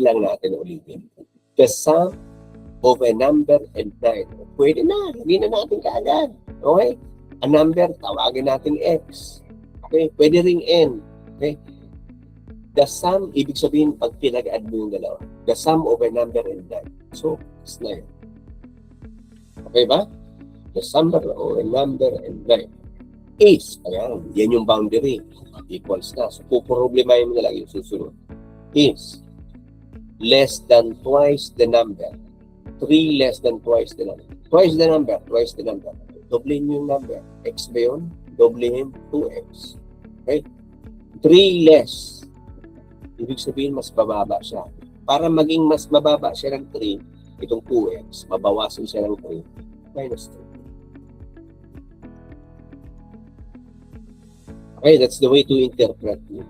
lang natin ulitin. The sum of a number and 9. Pwede na, lagyan na natin kaagad. Okay? A number, tawagin natin x. Okay? Pwede ring n. Okay? The sum, ibig sabihin, pag pinag-add mo yung dalawa. The sum of a number and 9. So, it's 9. Okay ba? The sum of a number and 9 is, ayan, yan yung boundary. Equals na. So, puproblemahin mo na lang yung susunod. Is less than twice the number. 3 less than twice the number. Twice the number, twice the number. Doblehin yung number. X ba yun? Doblehin 2x. Okay? 3 less. Ibig sabihin, mas bababa siya. Para maging mas bababa siya ng 3, itong 2x, mabawasan siya ng 3, minus 3. Okay, that's the way to interpret it.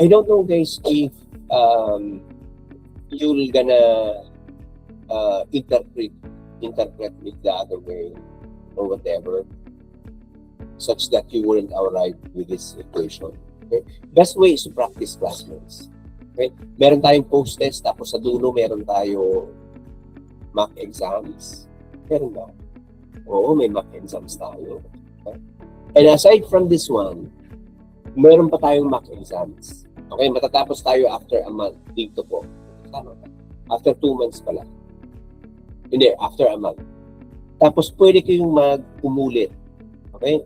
I don't know, guys, if you're gonna interpret it the other way or whatever, such that you wouldn't arrive with this equation. Okay? Best way is to practice, classmates. Okay? Meron tayong post-test, tapos sa dulo meron tayo mock exams. Meron ba? Oo, may mock exams tayo. Okay? And aside from this one, meron pa tayong mock exams. Okay, matatapos tayo after a month. Dito po. After 2 months pala. Hindi, after a month. Tapos pwede kayong mag-umulit. Okay?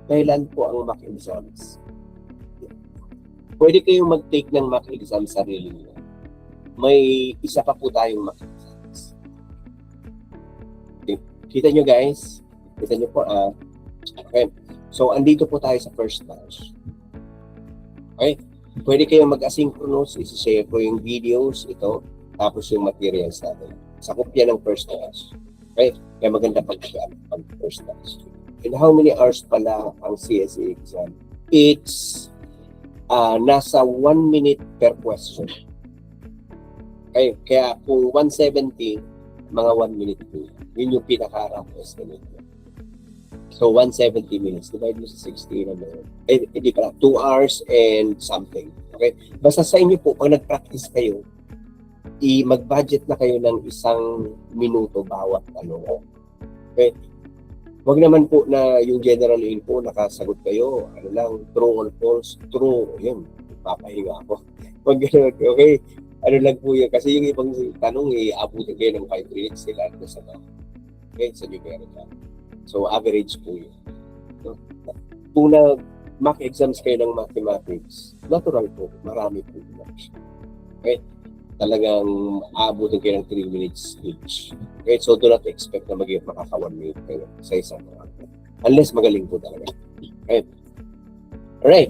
Kailan po ang mock exams? Pwede kayong mag-take ng mock exam sarili niyo. May isa pa po tayong mock exams. Okay. Kita nyo, guys? Kita nyo po, okay. So, andito po tayo sa first batch. Okay? Pwede kayong mag-asynchronous. Isi-share ko yung videos, ito, tapos yung materials natin. Sakop yan ng first batch. Okay? Kaya maganda pag-share pag first batch. And how many hours pala ang CSE exam? It's nasa 1 minute per question. Okay? Kaya kung 170, mga 1 minute po. Yun yung pinaka-rough estimate. So, 170 minutes. Divide mo sa 60 na meron. Hindi pala. 2 hours and something. Okay? Basta sa inyo po, pag nag-practice kayo, mag-budget na kayo ng 1 minuto bawat ano. Okay? Huwag naman po na yung general info, nakasagot kayo. Ano lang, true or false? True. Yun. Papahinga ako. Huwag gano'n. Okay? Ano lang po yun. Kasi yung ibang tanong, abutin kayo ng 5 minutes sila. Okay? Sa numerical. So, average po yun. No? Kung mock exams kayo ng mathematics, natural po, marami po. Okay? Talagang aabutin kayo ng 3 minutes each. Okay? So, do not expect na makaka 1 minute kayo sa isang round. Unless magaling po talaga. Okay? Alright.